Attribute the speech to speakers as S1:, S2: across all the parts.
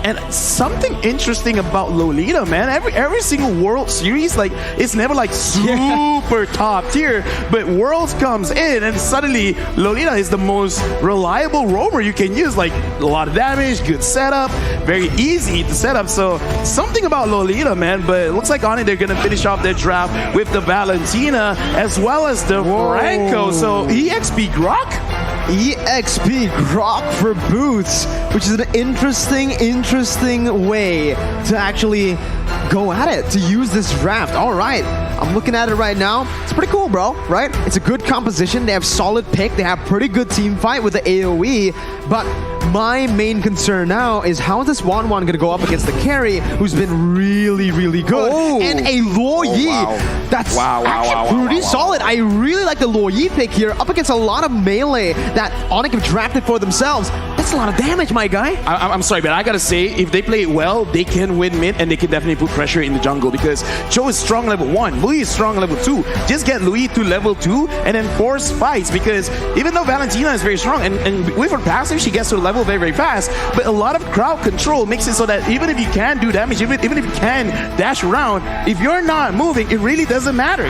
S1: And something interesting about Lolita, man, every single World Series, like, it's never like super top tier, but Worlds comes in and suddenly Lolita is the most reliable roamer you can use. Like, a lot of damage, good setup, very easy to set up. So something about Lolita, man, but it looks like ONIC, they're gonna finish off their draft with the Valentina as well as the Franco. So EXP Grok?
S2: EXP Grok for Boots, which is an interesting way to actually go at it, to use this draft. All right, I'm looking at it right now. It's pretty cool, bro, right? It's a good composition. They have solid pick. They have pretty good team fight with the AoE, but my main concern now is how is this Wan going to go up against the carry, who's been really good, and a Luo Yi. That's actually pretty solid. I really like the Luo Yi pick here, up against a lot of melee that ONIC have drafted for themselves. That's a lot of damage, my guy.
S1: I'm sorry, but I gotta say, if they play it well, they can win mid, and they can definitely put pressure in the jungle, because Cho is strong level 1, Louis is strong level 2. Just get Louis to level 2, and then force fights, because even though Valentina is very strong, and with her passive, she gets to level very fast, but a lot of crowd control makes it so that even if you can do damage, even if you can dash around, if you're not moving, it really doesn't matter.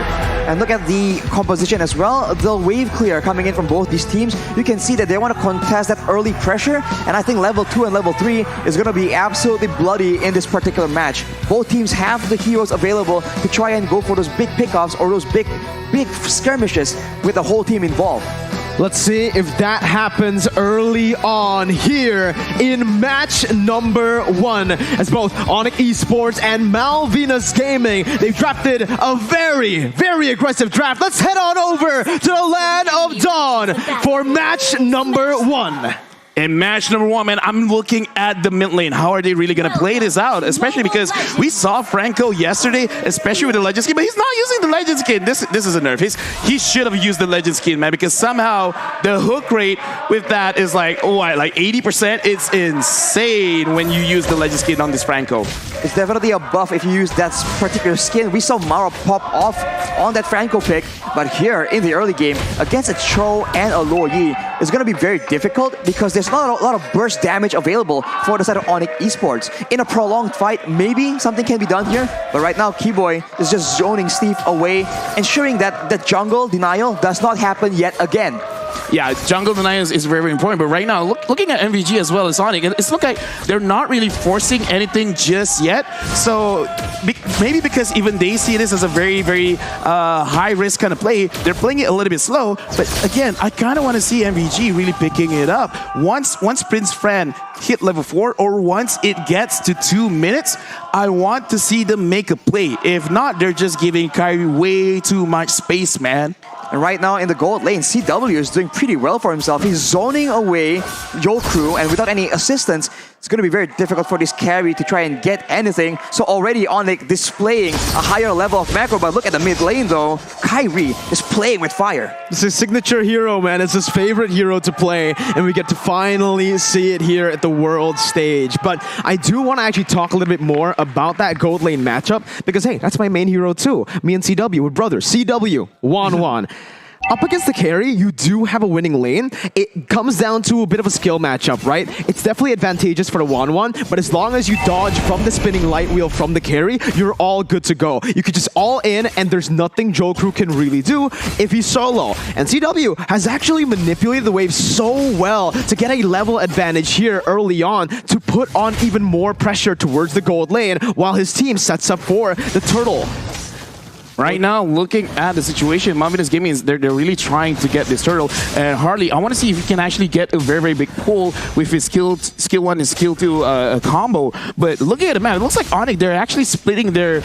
S3: And look at the composition as well. The wave clear coming in from both these teams. You can see that they want to contest that early pressure, and I think level 2 and level 3 is going to be absolutely bloody in this particular match. Both teams have the heroes available to try and go for those big pickoffs or those big skirmishes with the whole team involved.
S2: Let's see if that happens early on here in match number 1. As both ONIC Esports and Malvinas Gaming, they've drafted a very aggressive draft. Let's head on over to the Land of Dawn for match number 1.
S1: In match number 1, man, I'm looking at the mid lane. How are they really going to play this out? Especially because we saw Franco yesterday, especially with the Legend skin, but he's not using the Legend skin. This is a nerf. He should have used the Legend skin, man, because somehow the hook rate with that is like, like 80%. It's insane when you use the Legend skin on this Franco.
S3: It's definitely a buff if you use that particular skin. We saw Mara pop off on that Franco pick, but here in the early game, against a Cho and a Luo Yi, it's going to be very difficult because there's not a lot of burst damage available for the side of ONIC Esports. In a prolonged fight, maybe something can be done here, but right now, Keyboy is just zoning Steve away, ensuring that the jungle denial does not happen yet again.
S1: Yeah, jungle denial is very important, but right now, looking at MVG as well as ONIC, it's look like they're not really forcing anything just yet. So maybe because even they see this as a very high risk kind of play, they're playing it a little bit slow. But again, I kind of want to see MVG really picking it up. Once Prince Fran hit level 4, or once it gets to 2 minutes, I want to see them make a play. If not, they're just giving Kyrie way too much space, man.
S3: And right now in the gold lane, CW is doing pretty well for himself. He's zoning away Yokru, and without any assistance, it's going to be very difficult for this carry to try and get anything. So already ONIC displaying a higher level of macro, but look at the mid lane though. Kyrie is playing with fire.
S2: It's his signature hero, man. It's his favorite hero to play, and we get to finally see it here at the world stage. But I do want to actually talk a little bit more about that gold lane matchup, because hey, that's my main hero too. Me and CW, we're brothers. CW, Wan. Up against the carry, you do have a winning lane. It comes down to a bit of a skill matchup, right? It's definitely advantageous for the Wan, but as long as you dodge from the spinning light wheel from the carry, you're all good to go. You could just all in, and there's nothing Jokru can really do if he's solo. And CW has actually manipulated the wave so well to get a level advantage here early on to put on even more pressure towards the gold lane while his team sets up for the turtle.
S1: Right now, looking at the situation, Malvinas Gaming is they're really trying to get this turtle. And Harley, I want to see if he can actually get a very big pull with his skill 1 and skill 2 combo. But looking at it, man, it looks like ONIC, they're actually splitting their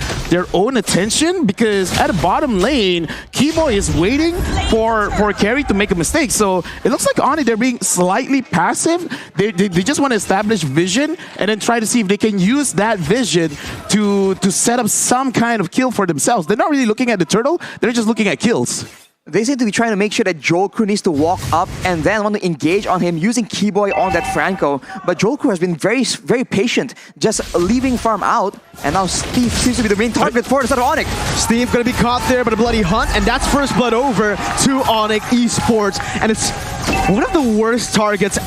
S1: own attention, because at the bottom lane, Keyboy is waiting for carry to make a mistake. So it looks like ONIC, they're being slightly passive. They just want to establish vision and then try to see if they can use that vision to set up some kind of kill for themselves. They're not really looking at the turtle, they're just looking at kills.
S3: They seem to be trying to make sure that Jokru needs to walk up and then want to engage on him using Keyboy on that Franco. But Jokru has been very patient, just leaving farm out. And now Steve seems to be the main target for the side of ONIC.
S2: Steve going to be caught there by the bloody hunt, and that's first blood over to ONIC Esports. And it's one of the worst targets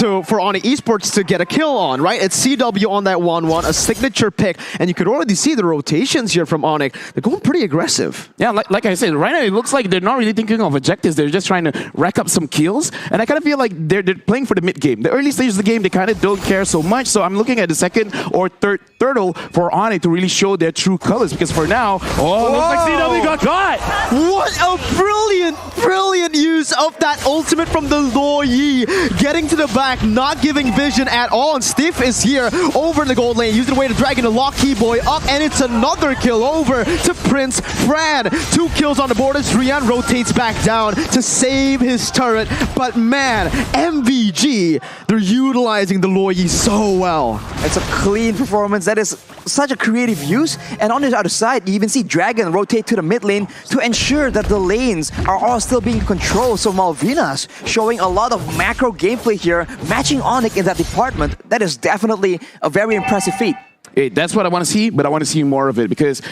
S2: for ONIC Esports to get a kill on, right? It's CW on that 1-1, a signature pick, and you could already see the rotations here from ONIC. They're going pretty aggressive.
S1: Yeah, like I said, right now it looks like they're not really thinking of objectives. They're just trying to rack up some kills, and I kind of feel like they're playing for the mid game. The early stages of the game, they kind of don't care so much, so I'm looking at the second or third turtle for ONIC to really show their true colors, because for now, looks like CW got caught!
S2: What a brilliant use of that ultimate from the Luo Yi. Getting to the back, not giving vision at all, and Stiff is here over in the gold lane, using the way to Dragon to lock Keyboy up, and it's another kill over to Prince Fran. 2 kills on the board as Rian rotates back down to save his turret, but man, MVG, they're utilizing the Luo Yi so well.
S3: It's a clean performance. That is such a creative use. And on the other side, you even see Dragon rotate to the mid lane to ensure that the lanes are all still being controlled. So Malvinas showing a lot of macro gameplay here, matching ONIC in that department. That is definitely a very impressive feat.
S1: Hey, that's what I want to see, but I want to see more of it, because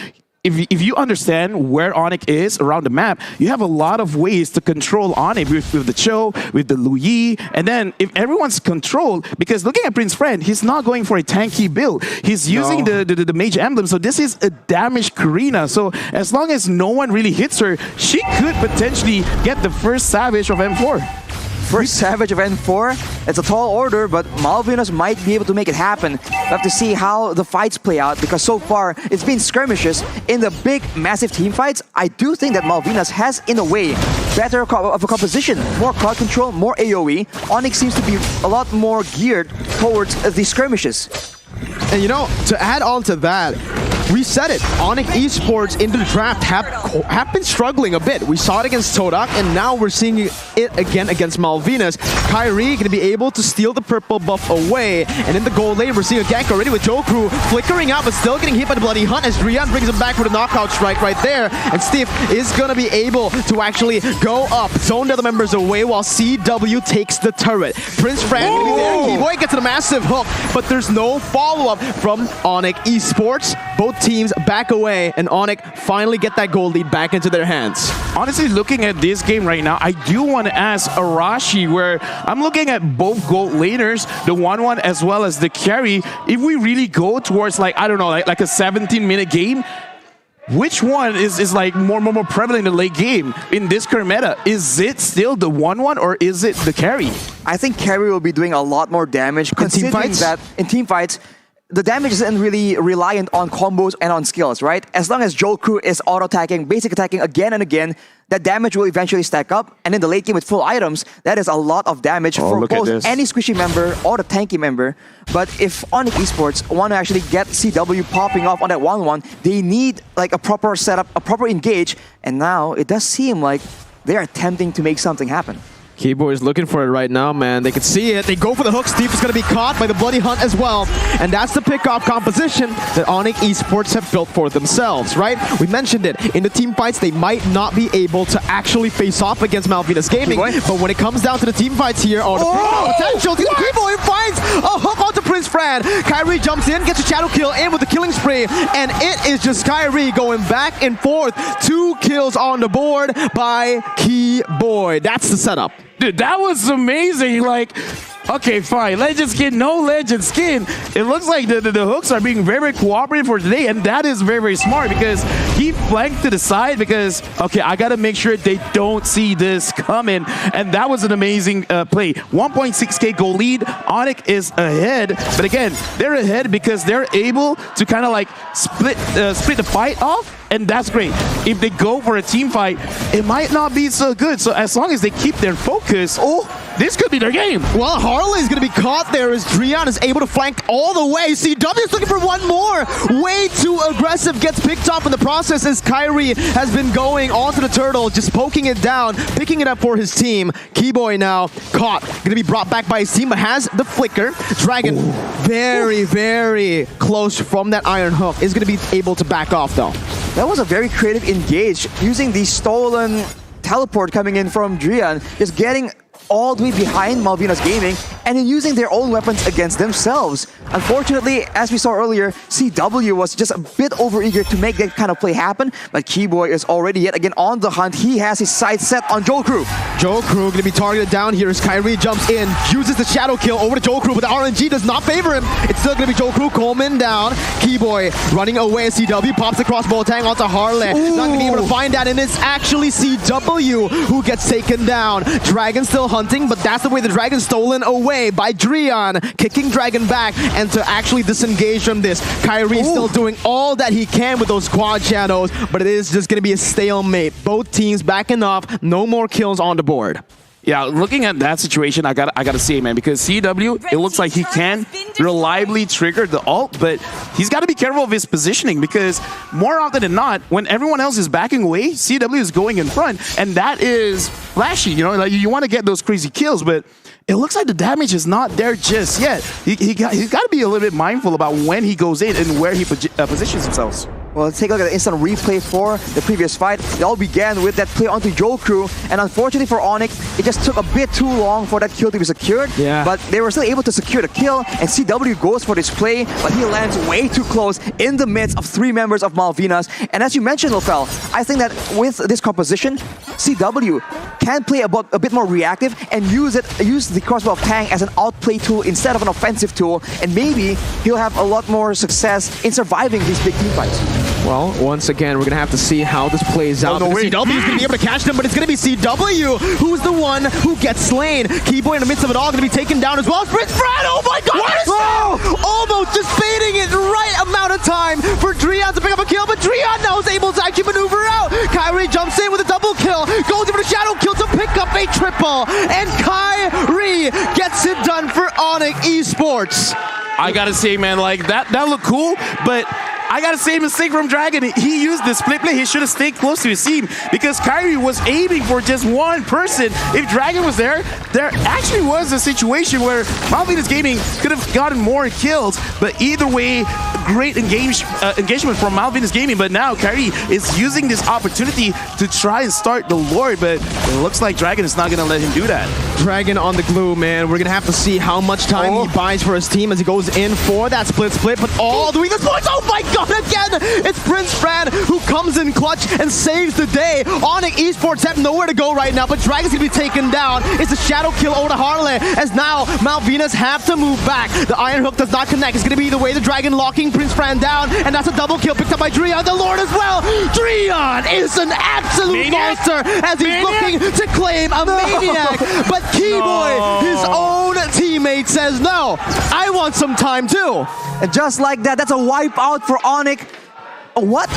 S1: if you understand where ONIC is around the map, you have a lot of ways to control ONIC with the Cho, with the Luo Yi, and then if everyone's controlled, because looking at Prince Friend, he's not going for a tanky build. He's using the mage emblem, so this is a damaged Karina. So as long as no one really hits her, she could potentially get the first Savage of M4.
S3: First Savage of N4, it's a tall order, but Malvinas might be able to make it happen. We'll have to see how the fights play out, because so far it's been skirmishes. In the big, massive team fights, I do think that Malvinas has, in a way, better of a composition, more crowd control, more AoE. ONIC seems to be a lot more geared towards the skirmishes.
S2: And you know, to add on to that, we said it, ONIC Esports in the draft have been struggling a bit. We saw it against Todak, and now we're seeing it again against Malvinas. Kyrie going to be able to steal the purple buff away, and in the gold lane, we're seeing a gank already with Jokeru flickering out, but still getting hit by the Bloody Hunt as Rian brings him back with a knockout strike right there, and Steve is going to be able to actually go up, zone the other members away while CW takes the turret. Prince Fran going to be there, Keyboy gets a massive hook, but there's no follow-up from ONIC Esports. Both teams back away, and ONIC finally get that gold lead back into their hands.
S1: Honestly, looking at this game right now, I do want to ask Arashi, where I'm looking at both gold laners, the 1-1 as well as the carry. If we really go towards, like, I don't know, like a 17-minute game, which one is like more prevalent in the late game in this current meta? Is it still the 1-1 or is it the carry?
S3: I think carry will be doing a lot more damage, considering that in team fights, the damage isn't really reliant on combos and on skills, right? As long as Jokeru is auto-attacking, basic attacking again and again, that damage will eventually stack up. And in the late game with full items, that is a lot of damage for both any squishy member or the tanky member. But if ONIC Esports want to actually get CW popping off on that 1-1, they need like a proper setup, a proper engage. And now it does seem like they're attempting to make something happen.
S2: Keyboy is looking for it right now, man. They can see it. They go for the hook. Steve is going to be caught by the Bloody Hunt as well. And that's the pick-off composition that ONIC Esports have built for themselves, right? We mentioned it. In the team fights, they might not be able to actually face off against Malvinas Gaming. But when it comes down to the team fights here, on the potential, Keyboy finds a hook onto Prince Fran. Kyrie jumps in, gets a shadow kill in with the killing spree. And it is just Kyrie going back and forth. 2 kills on the board by Keyboy. That's the setup.
S1: Dude, that was amazing. Like, okay, fine. Legend skin, no legend skin. It looks like the hooks are being very cooperative for today, and that is very smart, because he flanked to the side because, okay, I got to make sure they don't see this coming, and that was an amazing play. 1.6k goal lead. ONIC is ahead, but again, they're ahead because they're able to kind of like split the fight off. And that's great. If they go for a team fight, it might not be so good. So as long as they keep their focus, this could be their game.
S2: Well, Harley's going to be caught there as Drian is able to flank all the way. CW is looking for one more. Way too aggressive. Gets picked off in the process as Kyrie has been going onto the turtle, just poking it down, picking it up for his team. Keyboy now caught. Going to be brought back by his team, but has the flicker. Dragon very close from that iron hook. Is going to be able to back off though.
S3: That was a very creative engage, using the stolen teleport coming in from Drian, just getting all the way behind Malvinas Gaming and in using their own weapons against themselves. Unfortunately, as we saw earlier, CW was just a bit overeager to make that kind of play happen, but Keyboy is already yet again on the hunt. He has his sights set on Jokru.
S2: Jokru gonna be targeted down here as Kyrie jumps in, uses the shadow kill over to Jokru, but the RNG does not favor him. It's still gonna be Jokru, Coleman down. Keyboy running away as CW pops across Boltang onto Harley.
S3: Ooh.
S2: Not gonna be able to find that, and it's actually CW who gets taken down. Dragon still hunting, but that's the way the Dragon's stolen away by Drian, kicking Dragon back, and to actually disengage from this. Kyrie still doing all that he can with those quad shadows, but it is just gonna be a stalemate. Both teams backing off, no more kills on the board.
S1: Yeah, looking at that situation, I gotta say, man, because CW, it looks like he can reliably trigger the ult, but he's got to be careful of his positioning, because more often than not, when everyone else is backing away, CW is going in front, and that is flashy. You know, like you want to get those crazy kills, but it looks like the damage is not there just yet. He's got to be a little bit mindful about when he goes in and where he positions himself.
S3: Well, let's take a look at the instant replay for the previous fight. It all began with that play onto Jokru, and unfortunately for ONIC, it just took a bit too long for that kill to be secured.
S2: Yeah.
S3: But they were still able to secure the kill, and CW goes for this play, but he lands way too close in the midst of 3 members of Malvinas. And as you mentioned, Lofel, I think that with this composition, CW can play a bit more reactive and use the crossbow of Tang as an outplay tool instead of an offensive tool, and maybe he'll have a lot more success in surviving these big team fights.
S2: Well, once again, we're going to have to see how this plays out. CW is going to be able to catch them, but it's going to be CW who's the one who gets slain. Keyboy in the midst of it all going to be taken down as well. Prince Fran, oh my god! Almost just fading it right amount of time for Drian to pick up a kill, but Drian now is able to actually maneuver out. Kyrie jumps in with a double kill, goes in for the shadow kill to pick up a triple, and Kyrie gets it done for ONIC Esports.
S1: I gotta say, man, like that looked cool, but I gotta say, mistake from Dragon. He used the split play. He should have stayed close to his team, because Kyrie was aiming for just one person. If Dragon was there actually was a situation where Malvinas Gaming could have gotten more kills, but either way, great engagement from Malvinas Gaming. But now Kyrie is using this opportunity to try and start the Lord, but it looks like Dragon is not gonna let him do that.
S2: Dragon on the glue, man. We're gonna have to see how much time he buys for his team as he goes in for that split, but all the way this points. Oh my god, again! It's Prince Fran who comes in clutch and saves the day. ONIC Esports have nowhere to go right now, but Dragon's gonna be taken down. It's a shadow kill over to Harley, as now Malvinas have to move back. The Iron Hook does not connect. It's gonna be the way the Dragon locking Prince Fran down, and that's a double kill picked up by Drian, the Lord as well. Drian is an absolute monster as he's looking to claim a maniac, but Keyboy, his own teammate, says no, I want some time too.
S3: And just like that, that's a wipe out for ONIC. What?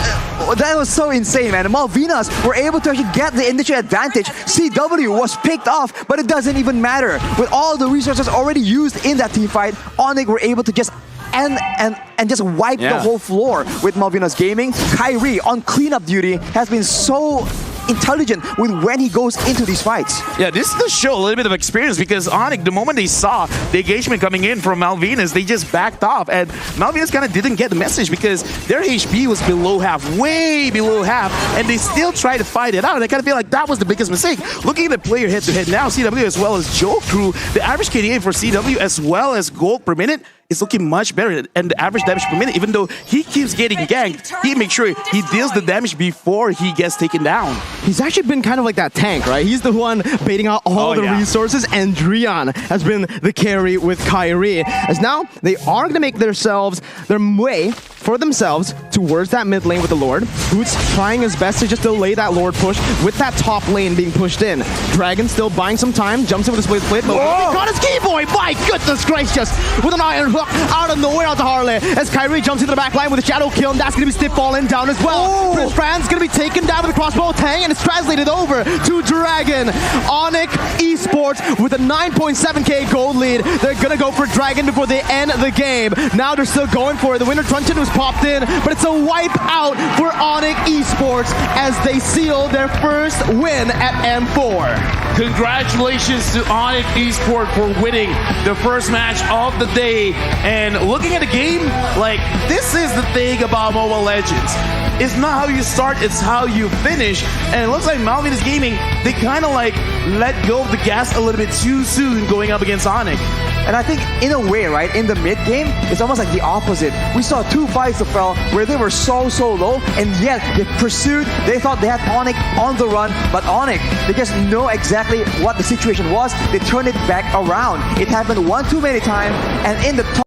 S3: That was so insane, man. The Malvinas were able to actually get the initial advantage. CW was picked off, but it doesn't even matter. With all the resources already used in that team fight, ONIC were able to just and just wipe the whole floor with Malvinas Gaming. Kyrie on cleanup duty has been so intelligent with when he goes into these fights.
S1: Yeah, this does show a little bit of experience, because ONIC, the moment they saw the engagement coming in from Malvinas, they just backed off, and Malvinas kind of didn't get the message because their HP was below half, way below half, and they still tried to fight it out, and I kind of feel like that was the biggest mistake. Looking at the player head-to-head now, CW as well as Jokru, the average KDA for CW as well as gold per minute is looking much better, and the average damage per minute, even though he keeps getting ganked, he makes sure he deals the damage before he gets taken down.
S2: He's actually been kind of like that tank, right? He's the one baiting out all the resources, and Drian has been the carry with Kyrie. As now, they are going to make their way for themselves towards that mid lane with the Lord, who's trying his best to just delay that Lord push with that top lane being pushed in. Dragon still buying some time, jumps in with a split, but got his Keyboy! My goodness gracious! With an Iron Hook out of nowhere onto Harley, as Kyrie jumps into the back line with a shadow kill, and that's going to be Stiff falling down as well. Prince Fran's going to be taken down with a crossbow Tang, and it's translated over to Dragon. ONIC Esports with a 9.7k gold lead. They're going to go for Dragon before they end the game. Now they're still going for it. The winner Truncheon was popped in, but it's a wipe out for ONIC Esports as they seal their first win at M4.
S1: Congratulations to ONIC Esports for winning the first match of the day. And looking at the game, like, this is the thing about Mobile Legends. It's not how you start, it's how you finish. And it looks like Malvinas Gaming, they kind of like let go of the gas a little bit too soon going up against ONIC.
S3: And I think in a way, right, in the mid game, it's almost like the opposite. We saw 2 fights of Fel where they were so low, and yet they pursued. They thought they had ONIC on the run, but ONIC, they just know exactly what the situation was. They turned it back around. It happened one too many times, and in the top